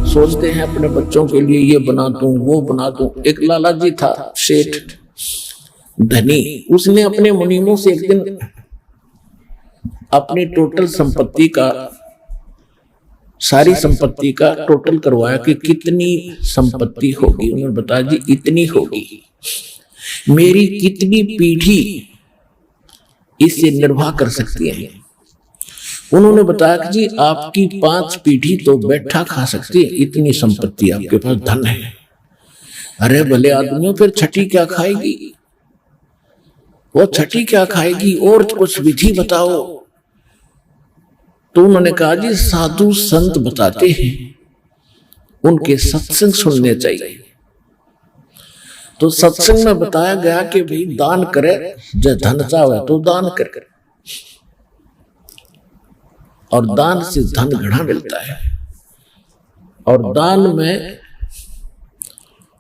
सोचते हैं अपने बच्चों के लिए ये बना दूं वो बना दूं। एक लाला जी था सेठ धनी, उसने अपने मुनीमों से एक दिन अपनी टोटल संपत्ति का, सारी संपत्ति का टोटल करवाया कि कितनी संपत्ति होगी। उन्होंने बताया जी इतनी होगी, मेरी कितनी पीढ़ी इससे निर्वाह कर सकती है। उन्होंने बताया कि जी आपकी 5 पीढ़ी तो बैठा खा सकती है, इतनी संपत्ति आपके पास, धन है। अरे भले आदमियों, फिर छठी क्या खाएगी? वो छठी क्या खाएगी? और कुछ विधि बताओ। तो उन्होंने कहा जी साधु संत बताते हैं, उनके सत्संग सुनने चाहिए। तो सत्संग में बताया गया कि भाई दान करे, जो धन चाहे तो दान करे, और दान से धन घना मिलता है। और दान में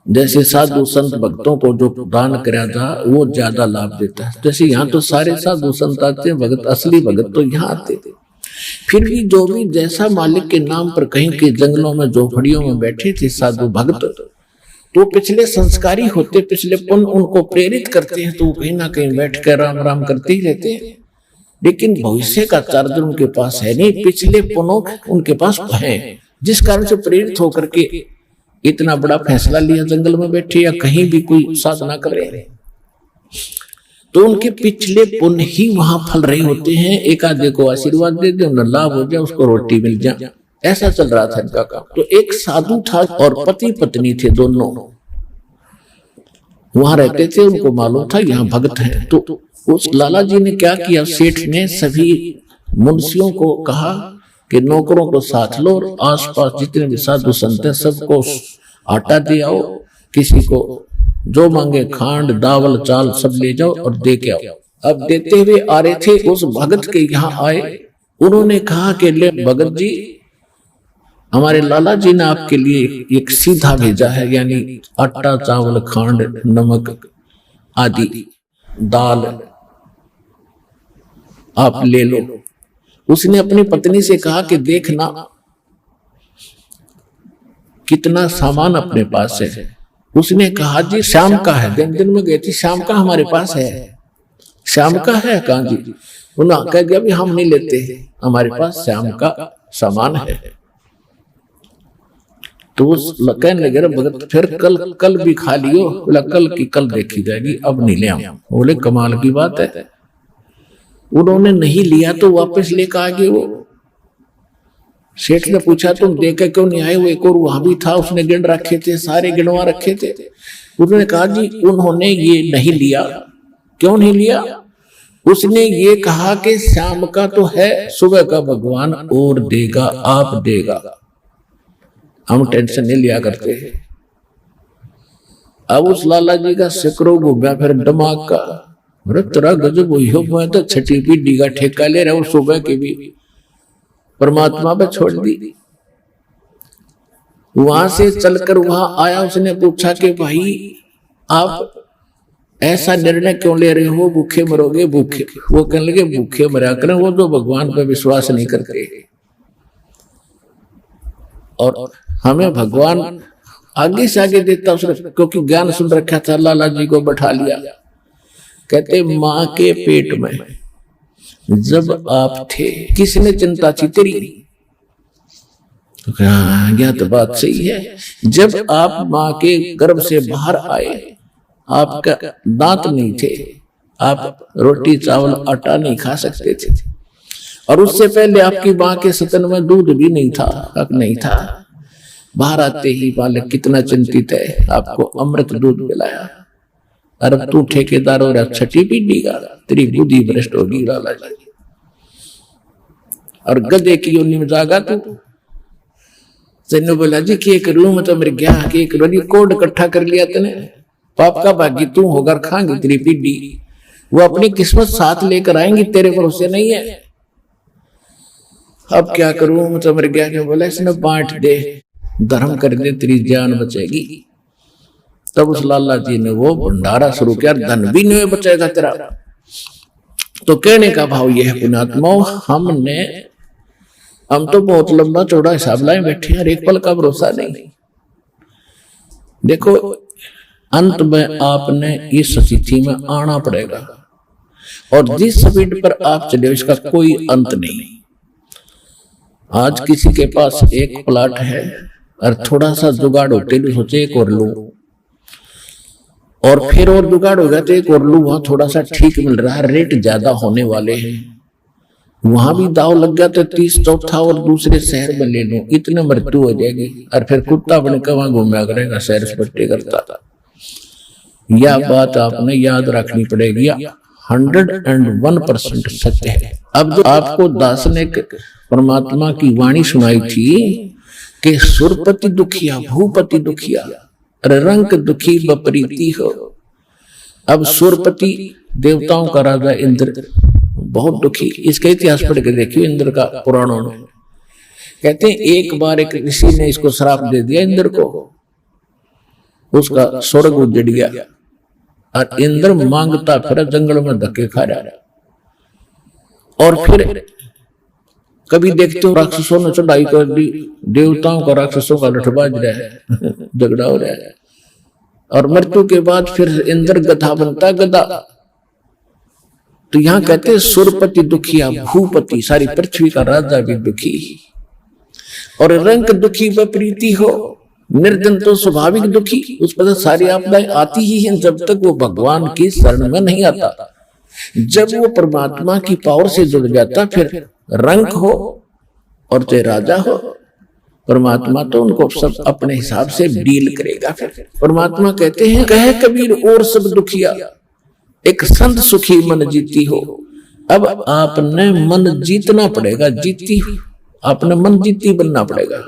जैसे साधु संत भक्तों को जो दान कराया था वो ज्यादा लाभ देता है। जैसे यहाँ तो सारे साधु संत आते हैं, भगत असली भगत तो यहाँ आते थे। फिर भी जो भी जैसा मालिक के नाम पर कहीं के जंगलों में झोपड़ियों में बैठे थे साधु भक्त, तो पिछले संस्कारी होते, पिछले पुण्य उनको प्रेरित करते हैं, तो वो कहीं ना कहीं बैठ कर राम राम करते ही रहते हैं। लेकिन भविष्य का चार्जर उनके पास है नहीं, पिछले पुण्यों उनके पास है, जिस कारण से प्रेरित होकर के इतना बड़ा फैसला लिया, जंगल में बैठे या कहीं भी कोई साधना कर रहे हैं। तो उनके पिछले पुण्य ही वहां फल रहे होते हैं। एक आधे को आशीर्वाद दे दे, उन्हें लाभ हो जाए, उसको रोटी मिल जाए, ऐसा चल रहा था इनका काम। तो एक साधु था और पति पत्नी थे, दोनों वहां रहते थे। उनको मालूम था यहाँ भगत हैं। तो उस लाला जी ने क्या किया, सेठ ने सभी मुंशियों को कहा कि नौकरों को साथ लो और आसपास जितने भी साधु संत हैं सबको आटा दे आओ, किसी को जो मांगे खांड दावल चाल सब ले जाओ और दे के आओ। अब देते हुए आ रहे थे, उस भगत के यहाँ आए। उन्होंने कहा कि ले भगत जी, हमारे लाला जी ने आपके लिए एक सीधा भेजा है, यानी आटा चावल खांड नमक आदि दाल आप ले लो। उसने अपनी पत्नी से कहा कि देखना कितना सामान अपने पास है। उसने कहा जी शाम का है, दिन में गई थी, शाम का हमारे पास है। शाम का है? कहा जी। उन्होंने कह दिया भी हम नहीं लेते, हमारे पास शाम का सामान है। तो उस कहने लगे भगत फिर कल भी खा लियो। बोला कल की कल देखी जाएगी, अब नहीं ले आऊं। बोले कमाल की बात है। उन्होंने नहीं लिया तो वापस लेकर आ गए। वो सेठ ने पूछा तुम देके क्यों नहीं आए? वो एक और वहां भी था, उसने गिन रखे थे, सारे गिनवा रखे थे। उन्होंने कहा जी उन्होंने ये नहीं लिया। क्यों नहीं लिया? उसने ये कहा कि शाम का तो है, सुबह का भगवान और देगा, आप देगा, हम टेंशन नहीं लिया करते। अब उस लाला जी का सिकरो घूमा फिर दिमाग का, तेरा गजब हुई हो, मैं तो छठी पीढ़ी का ठेका ले रहा हूं, सुबह के भी परमात्मा पे छोड़ दी। वहां से चलकर वहां आया, उसने पूछा कि भाई आप ऐसा निर्णय क्यों ले रहे हो, भूखे मरोगे? भूखे? वो कहने लगे भूखे मरा करें वो जो भगवान पे विश्वास नहीं करते। और हमें भगवान आगे से आगे देता उसने, क्योंकि ज्ञान सुन रखा था। लाला जी को बैठा लिया, कहते मां के पेट में जब आप थे किसने चिंता थी तेरी? तो यह तो बात सही है। जब आप मां के गर्भ से बाहर आए, आपका दांत नहीं थे, आप रोटी चावल आटा नहीं खा सकते थे, और उससे पहले आपकी मां के सतन में दूध भी नहीं था, हक नहीं था। बाहर आते ही बालक कितना चिंतित है, आपको अमृत दूध पिलाया। अरे तू ठेकेदार हो रहा छठी पीढ़ी का, तेरी बुद्धि भ्रष्ट होगी लाला जी। और गधे की योनि में जागा तू। तेने बोला जी क्या करूं मैं, तो मेरे क्या के करो, कोड इकट्ठा कर लिया तने, पाप का भागी तू होकर खाएंगी तेरी पीढ़ी। वो अपनी किस्मत साथ लेकर आएंगी, तेरे भरोसे नहीं है। अब क्या करूं मैं, तो मेरे क्या के बोला इसने बांट दे, धर्म कर दे, तेरी जान बचेगी। तब उस लाला जी ने वो भंडारा शुरू किया, धन भी नहीं बचेगा तेरा। तो कहने का भाव यह है पुण्यात्माओं, हमने हम तो बहुत लंबा चौड़ा हिसाब लाए बैठे हैं, एक पल का भरोसा नहीं। देखो अंत में आपने इस स्थिति में आना पड़ेगा, और जिस स्पीड पर आप चले इसका कोई अंत नहीं। आज किसी के पास एक प्लाट है और थोड़ा सा जुगाड़ होते भी सोचे एक और लूं, और फिर और जुगाड़ हो गया तो एक और लूं, वहां थोड़ा सा ठीक मिल रहा है, रेट ज्यादा होने वाले हैं, वहां भी दाव लग गया तो 30 चौथा और दूसरे शहर में ले लूं, इतने मृत्यु हो जाएगी, और फिर कुत्ता बन के वहां घूमया करेगा, सैर सपाटे करता था। यह बात आपने याद रखनी पड़ेगी, 101% सत्य है। अब जो आपको दास ने परमात्मा की वाणी सुनाई थी कि सुरपति दुखिया भूपति दुखिया रंक दुखी बपरीति हो। अब सुरपति देवताओं का राजा इंद्र बहुत दुखी, इसका इतिहास पढ़ के देखिए इंद्र का पुराणों में। कहते हैं एक बार एक ऋषि ने इसको श्राप दे दिया इंद्र को, उसका स्वर्ग उजड़ गया और इंद्र मांगता फिर जंगल में धक्के खा रहा। और फिर कभी देखते हो राक्षसों ने चढ़ाई कर दी, देवताओं का राक्षसों का लठबाज रहा है, झगड़ा हो रहा है, और मृत्यु के बाद फिर इंद्र गधा बनता गधा। तो यहां कहते हैं सुरपति दुखिया भूपति, सारी पृथ्वी का राजा भी दुखी, और रंक दुखी विपरीति हो। निर्धन तो स्वाभाविक दुखी, उस पर सारी आपदाएं आती ही हैं जब तक वो भगवान की शरण में नहीं आता। जब वो परमात्मा की पावर से जुड़ जाता फिर रंक हो और चाहे राजा हो, परमात्मा तो उनको सब अपने हिसाब से डील करेगा। फिर परमात्मा कहते हैं कहे कबीर और सब दुखिया एक संत सुखी मन जीती हो। अब आपने मन जीतना पड़ेगा, जीती आपने मन जीती बनना पड़ेगा।